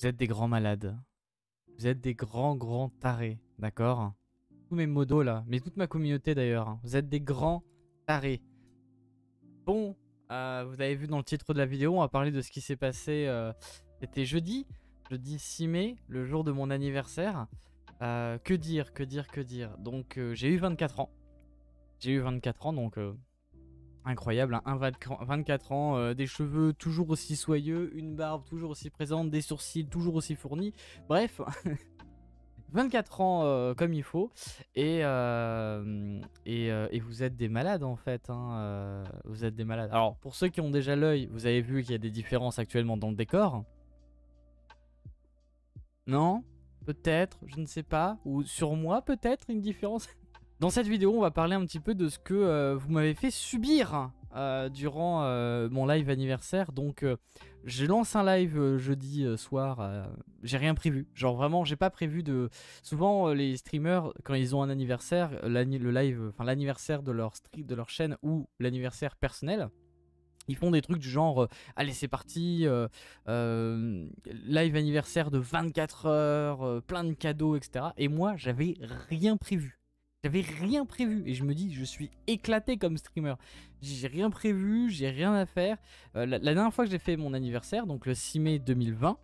Vous êtes des grands malades. Vous êtes des grands tarés, d'accord? Tous mes modos là, mais toute ma communauté d'ailleurs, hein. Vous êtes des grands tarés. Bon, vous avez vu dans le titre de la vidéo, on va parler de ce qui s'est passé. C'était jeudi 6 mai, le jour de mon anniversaire. Que dire. Donc j'ai eu 24 ans. J'ai eu 24 ans, donc incroyable, hein. 24 ans, des cheveux toujours aussi soyeux, une barbe toujours aussi présente, des sourcils toujours aussi fournis. Bref, 24 ans comme il faut. Et vous êtes des malades en fait, hein, vous êtes des malades. Alors pour ceux qui ont déjà l'œil, vous avez vu qu'il y a des différences actuellement dans le décor. Non? Peut-être, je ne sais pas. Ou sur moi peut-être une différence. Dans cette vidéo, on va parler un petit peu de ce que vous m'avez fait subir durant mon live anniversaire. Donc, je lance un live jeudi soir. J'ai rien prévu. Genre vraiment, j'ai pas prévu de. Souvent, les streamers, quand ils ont un anniversaire, le live, enfin l'anniversaire de leur stream, de leur chaîne ou l'anniversaire personnel. Ils font des trucs du genre, allez c'est parti, live anniversaire de 24 heures, plein de cadeaux, etc. Et moi, j'avais rien prévu. J'avais rien prévu et je me dis, je suis éclaté comme streamer. J'ai rien prévu, j'ai rien à faire. La dernière fois que j'ai fait mon anniversaire, donc le 6 mai 2020,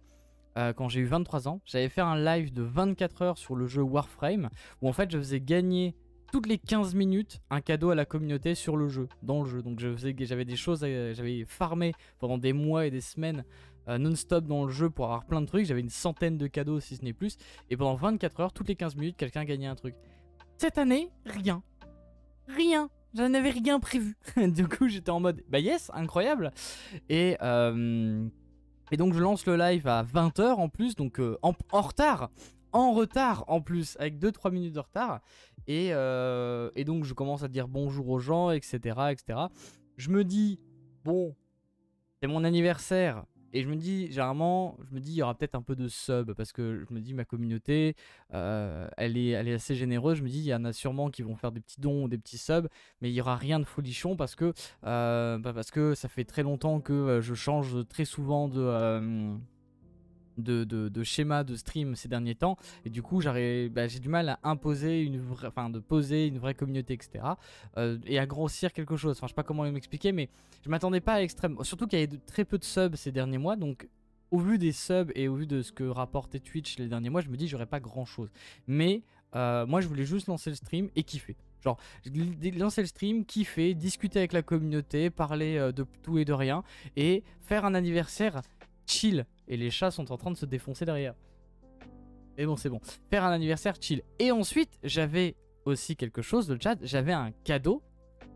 quand j'ai eu 23 ans, j'avais fait un live de 24 heures sur le jeu Warframe, où en fait je faisais gagner toutes les 15 minutes un cadeau à la communauté sur le jeu, dans le jeu. Donc j'avais des choses, j'avais farmé pendant des mois et des semaines non-stop dans le jeu pour avoir plein de trucs. J'avais une centaine de cadeaux si ce n'est plus. Et pendant 24 heures, toutes les 15 minutes, quelqu'un gagnait un truc. Cette année, rien. Rien. J'en avais rien prévu. Du coup, j'étais en mode, bah yes, incroyable. Et donc, je lance le live à 20 h en plus, donc en retard. En retard en plus, avec 2-3 minutes de retard. Et donc, je commence à dire bonjour aux gens, etc. Je me dis, bon, c'est mon anniversaire. Et je me dis, généralement, il y aura peut-être un peu de sub parce que je me dis, ma communauté, elle est assez généreuse. Je me dis, il y en a sûrement qui vont faire des petits dons ou des petits subs, mais il n'y aura rien de folichon parce que ça fait très longtemps que je change très souvent de schéma de stream ces derniers temps, et du coup j'ai du mal à imposer de poser une vraie communauté, etc. Et à grossir quelque chose. Enfin, je sais pas comment m'expliquer, mais je m'attendais pas à l'extrême, surtout qu'il y avait très peu de subs ces derniers mois. Donc au vu des subs et au vu de ce que rapportait Twitch les derniers mois, je me dis j'aurais pas grand chose, mais moi je voulais juste lancer le stream et kiffer. Genre, lancer le stream, kiffer, discuter avec la communauté, parler de tout et de rien, et faire un anniversaire chill. Et les chats sont en train de se défoncer derrière. Et bon, c'est bon. Faire un anniversaire chill. Et ensuite, j'avais aussi quelque chose, le chat. J'avais un cadeau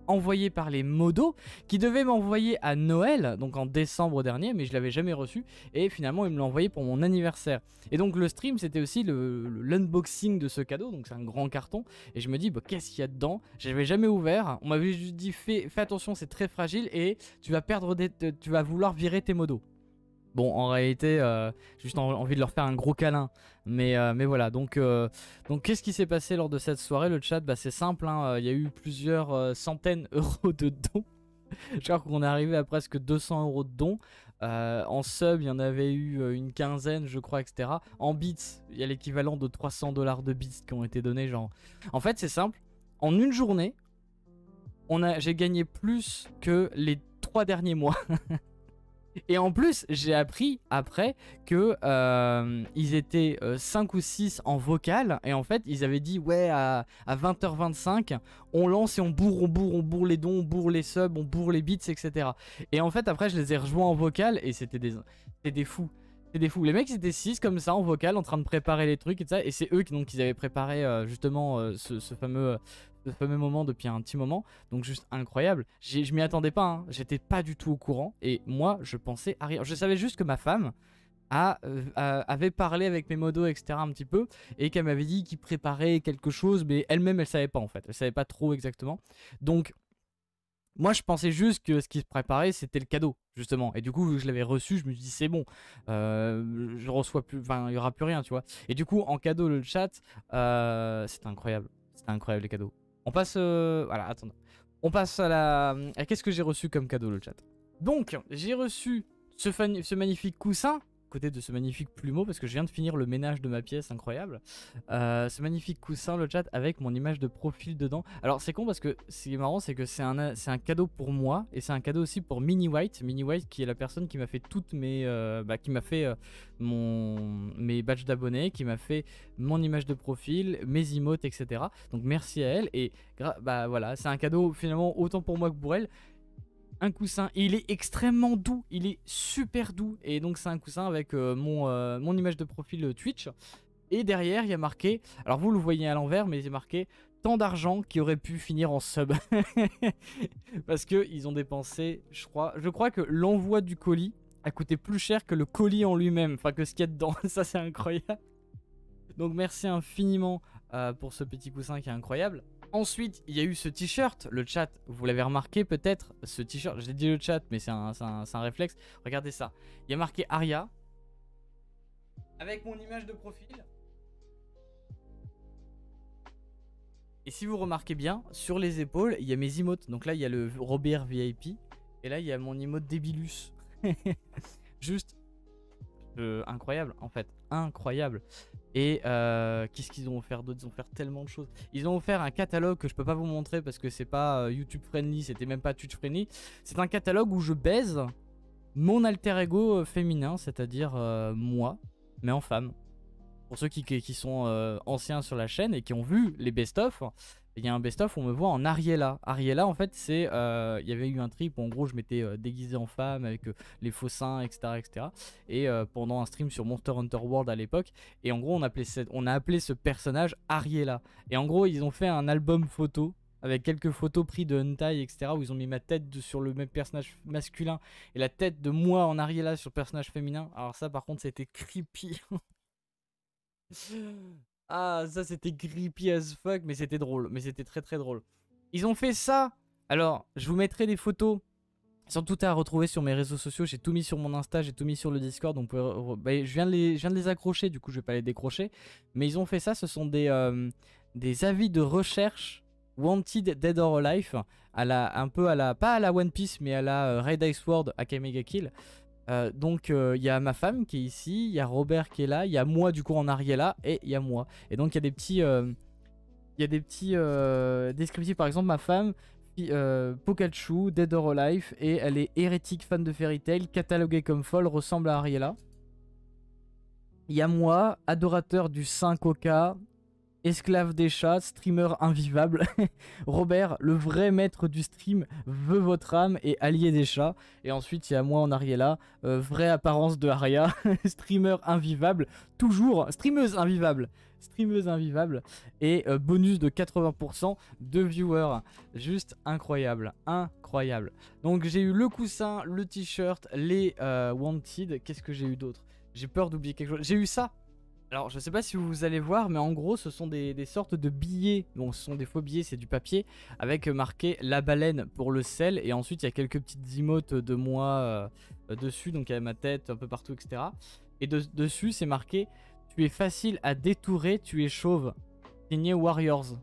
envoyé par les modos qui devaient m'envoyer à Noël, donc en décembre dernier, mais je l'avais jamais reçu. Et finalement, ils me l'ont envoyé pour mon anniversaire. Et donc, le stream, c'était aussi l'unboxing de ce cadeau. Donc, c'est un grand carton. Et je me dis, bah, qu'est-ce qu'il y a dedans? Je l'avais jamais ouvert. On m'avait juste dit, fais attention, c'est très fragile et tu vas perdre tu vas vouloir virer tes modos. Bon, en réalité, j'ai juste envie de leur faire un gros câlin. Mais voilà, donc qu'est-ce qui s'est passé lors de cette soirée? Le chat, bah, c'est simple, hein, il y a eu plusieurs centaines d'euros de dons. Je crois qu'on est arrivé à presque 200 euros de dons. En sub, il y en avait eu une quinzaine, je crois, etc. En bits, il y a l'équivalent de 300 $ de bits qui ont été donnés. Genre. En fait, c'est simple. En une journée, j'ai gagné plus que les 3 derniers mois. Et en plus, j'ai appris après que ils étaient 5 ou 6 en vocal. Et en fait, ils avaient dit, ouais, à 20h25, on lance et on bourre les dons, on bourre les subs, on bourre les bits, etc. Et en fait, après, je les ai rejoints en vocal et c'était des fous. C'est des fous. Les mecs, c'était 6 comme ça en vocal, en train de préparer les trucs et tout ça. Et c'est eux qui avaient préparé justement ce fameux moment depuis un petit moment. Donc juste incroyable. Je m'y attendais pas, hein. J'étais pas du tout au courant. Et moi, je pensais à rien. Je savais juste que ma femme avait parlé avec mes modos, etc. un petit peu. Et qu'elle m'avait dit qu'il préparait quelque chose. Mais elle-même, elle savait pas en fait. Elle savait pas trop exactement. Donc moi, je pensais juste que ce qui se préparait, c'était le cadeau, justement. Et du coup, vu que je l'avais reçu, je me suis dit, c'est bon. Je reçois plus. Enfin, il n'y aura plus rien, tu vois. Et du coup, en cadeau, le chat, c'était incroyable. C'était incroyable, les cadeaux. On passe. Voilà, attends. On passe à qu'est-ce que j'ai reçu comme cadeau, le chat. Donc, j'ai reçu ce magnifique coussin. côté de ce magnifique plumeau parce que je viens de finir le ménage de ma pièce, incroyable. Ce magnifique coussin, le chat, avec mon image de profil dedans. Alors c'est con parce que ce qui est marrant, c'est que c'est un cadeau pour moi et c'est un cadeau aussi pour Mini White. Mini White qui est la personne qui m'a fait toutes mes... qui m'a fait mes badges d'abonnés, qui m'a fait mon image de profil, mes emotes, etc. Donc merci à elle et bah voilà, c'est un cadeau finalement autant pour moi que pour elle. Un coussin et il est extrêmement doux, il est super doux et donc c'est un coussin avec mon image de profil Twitch et derrière il y a marqué, alors vous le voyez à l'envers mais il est marqué tant d'argent qui aurait pu finir en sub parce que ils ont dépensé, je crois que l'envoi du colis a coûté plus cher que le colis en lui-même, enfin que ce qu'il y a dedans. Ça c'est incroyable, donc merci infiniment pour ce petit coussin qui est incroyable. Ensuite, il y a eu ce t-shirt, le chat, vous l'avez remarqué peut-être, ce t-shirt, j'ai dit le chat, mais c'est un réflexe. Regardez ça, il y a marqué Aria, avec mon image de profil. Et si vous remarquez bien, sur les épaules, il y a mes emotes. Donc là, il y a le Robert VIP, et là, il y a mon emote Débilus. Juste incroyable, en fait, incroyable. Et qu'est-ce qu'ils ont offert d'autre? Ils ont offert tellement de choses. Ils ont offert un catalogue que je peux pas vous montrer parce que c'est pas YouTube friendly, c'était même pas Twitch friendly. C'est un catalogue où je baise mon alter ego féminin, c'est-à-dire moi, mais en femme. Pour ceux qui sont anciens sur la chaîne et qui ont vu les best-of, il y a un best-of où on me voit en Ariella. Ariella, en fait, c'est... il y avait eu un trip où en gros je m'étais déguisé en femme avec les faux seins, etc. etc. Et pendant un stream sur Monster Hunter World à l'époque. Et en gros, on a appelé ce personnage Ariella. Et en gros, ils ont fait un album photo avec quelques photos prises de hentai, etc. Où ils ont mis ma tête sur le même personnage masculin et la tête de moi en Ariella sur le personnage féminin. Alors ça, par contre, c'était creepy. Ah, ça c'était creepy as fuck, mais c'était drôle, mais c'était très très drôle. Ils ont fait ça. Alors, je vous mettrai des photos. Sans tout à retrouver sur mes réseaux sociaux, j'ai tout mis sur mon Insta, j'ai tout mis sur le Discord, donc bah, je viens de les accrocher, du coup je vais pas les décrocher. Mais ils ont fait ça, ce sont des avis de recherche Wanted Dead or Alive, un peu à la, pas à la One Piece, mais à la Red Ice Sword Akamega Kill. Donc il y a ma femme qui est ici, il y a Robert qui est là, il y a moi du coup en Ariella et il y a moi. Et donc il y a des petits descriptifs, par exemple ma femme, Pikachu, Dead or Alive, et elle est hérétique fan de Fairy Tail, cataloguée comme folle, ressemble à Ariella. Il y a moi, adorateur du Saint Coca, esclave des chats, streamer invivable. Robert, le vrai maître du stream, veut votre âme et allié des chats. Et ensuite, il y a moi en Ariella, vraie apparence de Aria, streamer invivable, toujours, streameuse invivable. Streameuse invivable. Et bonus de 80% de viewers. Juste incroyable, incroyable. Donc j'ai eu le coussin, le t-shirt, les Wanted. Qu'est-ce que j'ai eu d'autre? J'ai peur d'oublier quelque chose. J'ai eu ça. Alors je sais pas si vous allez voir, mais en gros ce sont des sortes de billets. Bon, ce sont des faux billets, c'est du papier avec marqué la baleine pour le sel. Et ensuite il y a quelques petites emotes de moi dessus, donc il y a ma tête un peu partout, etc. Et dessus c'est marqué tu es facile à détourer, tu es chauve, signé Warriors.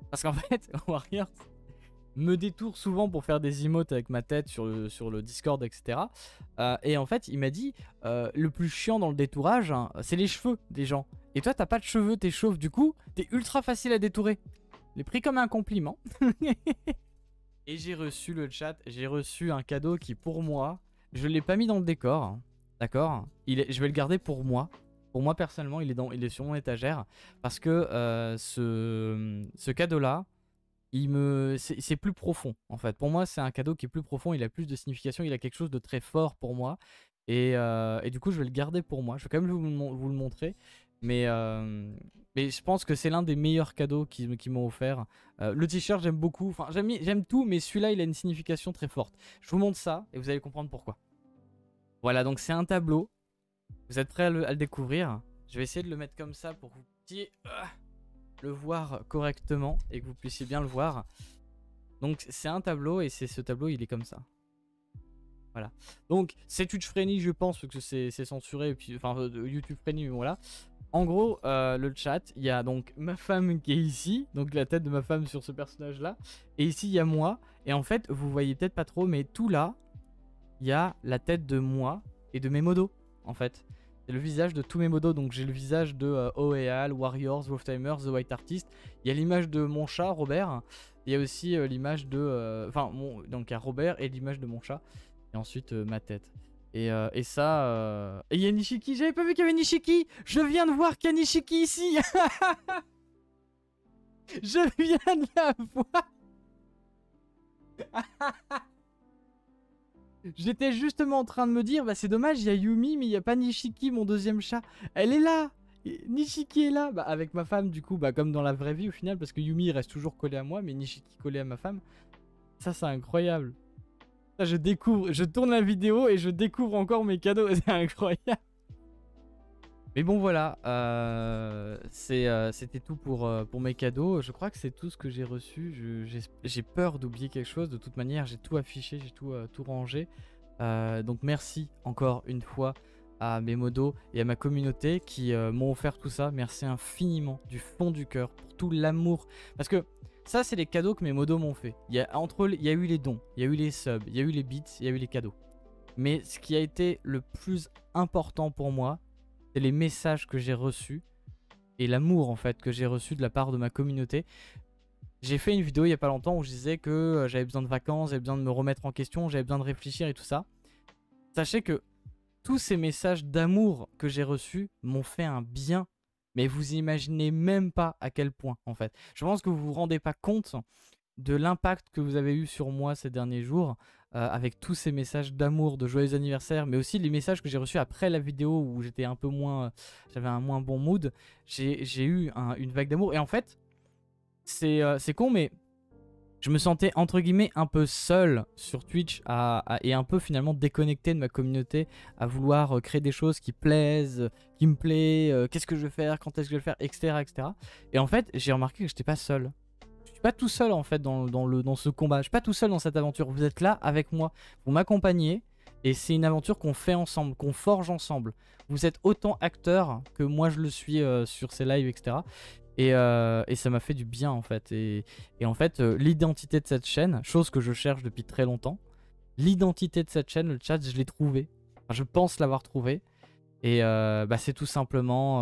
Parce qu'en fait Warriors me détourne souvent pour faire des emotes avec ma tête sur le Discord, etc. Et en fait, il m'a dit, le plus chiant dans le détourage, hein, c'est les cheveux des gens. Et toi, t'as pas de cheveux, t'es chauve, du coup, t'es ultra facile à détourer. Je l'ai pris comme un compliment. Et j'ai reçu le chat, j'ai reçu un cadeau qui, pour moi, je l'ai pas mis dans le décor, hein, d'accord. Je vais le garder pour moi. Pour moi, personnellement, il est sur mon étagère. Parce que ce cadeau-là, c'est plus profond en fait. Pour moi c'est un cadeau qui est plus profond, il a plus de signification, il a quelque chose de très fort pour moi. Et du coup je vais le garder pour moi. Je vais quand même vous le montrer. Mais je pense que c'est l'un des meilleurs cadeaux qu'ils m'ont offert. Le t-shirt j'aime beaucoup, enfin j'aime tout, mais celui-là il a une signification très forte. Je vous montre ça et vous allez comprendre pourquoi. Voilà, donc c'est un tableau. Vous êtes prêts à le découvrir? Je vais essayer de le mettre comme ça pour que vous puissiez le voir correctement et que vous puissiez bien le voir. Donc c'est un tableau et ce tableau il est comme ça. Voilà. Donc c'est Twitch friendly je pense parce que c'est censuré et puis enfin YouTube friendly, mais voilà. En gros le chat, il y a donc ma femme qui est ici, donc la tête de ma femme sur ce personnage là, et ici il y a moi, et en fait vous voyez peut-être pas trop mais tout là il y a la tête de moi et de mes modos. en fait. C'est le visage de tous mes modos. Donc j'ai le visage de Oeal, Warriors, Wolftimer, The White Artist. Il y a l'image de mon chat, Robert. Il y a aussi l'image de... Enfin, donc il y a Robert et l'image de mon chat. Et ensuite ma tête. Et ça... Et il y a Nishiki. J'avais pas vu qu'il y avait Nishiki. Je viens de voir qu'il y a Nishiki ici. Je viens de la voir. J'étais justement en train de me dire, bah c'est dommage, il y a Yumi, mais il n'y a pas Nishiki, mon deuxième chat. Elle est là. Nishiki est là. Bah avec ma femme, du coup, bah comme dans la vraie vie au final, parce que Yumi reste toujours collé à moi, mais Nishiki collé à ma femme. Ça, c'est incroyable. Ça, je découvre, je tourne la vidéo et je découvre encore mes cadeaux. C'est incroyable. Mais bon voilà, c'était tout pour mes cadeaux. Je crois que c'est tout ce que j'ai reçu. J'ai peur d'oublier quelque chose. De toute manière, j'ai tout affiché, j'ai tout rangé. Donc merci encore une fois à mes modos et à ma communauté qui m'ont offert tout ça. Merci infiniment du fond du cœur pour tout l'amour. Parce que ça, c'est les cadeaux que mes modos m'ont fait. Il y a eu les dons, il y a eu les subs, il y a eu les bits, il y a eu les cadeaux. Mais ce qui a été le plus important pour moi, c'est les messages que j'ai reçus et l'amour en fait que j'ai reçu de la part de ma communauté. J'ai fait une vidéo il y a pas longtemps où je disais que j'avais besoin de vacances, j'avais besoin de me remettre en question, j'avais besoin de réfléchir et tout ça. Sachez que tous ces messages d'amour que j'ai reçus m'ont fait un bien, mais vous imaginez même pas à quel point en fait. Je pense que vous vous rendez pas compte de l'impact que vous avez eu sur moi ces derniers jours. Avec tous ces messages d'amour, de joyeux anniversaire, mais aussi les messages que j'ai reçus après la vidéo où j'étais un peu moins... j'avais un moins bon mood. J'ai eu une vague d'amour. Et en fait, c'est con, mais je me sentais entre guillemets un peu seul sur Twitch et un peu finalement déconnecté de ma communauté à vouloir créer des choses qui plaisent, qui me plaisent, qu'est-ce que je vais faire, quand est-ce que je vais le faire, etc. etc. Et en fait, j'ai remarqué que j'étais pas seul. Pas tout seul en fait dans ce combat, je suis pas tout seul dans cette aventure, vous êtes là avec moi, vous m'accompagnez et c'est une aventure qu'on fait ensemble, qu'on forge ensemble. Vous êtes autant acteur que moi je le suis sur ces lives, etc. Et ça m'a fait du bien en fait. Et en fait l'identité de cette chaîne, chose que je cherche depuis très longtemps, l'identité de cette chaîne, le chat, je l'ai trouvé, enfin, je pense l'avoir trouvé. Et bah, c'est tout simplement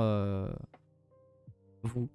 vous.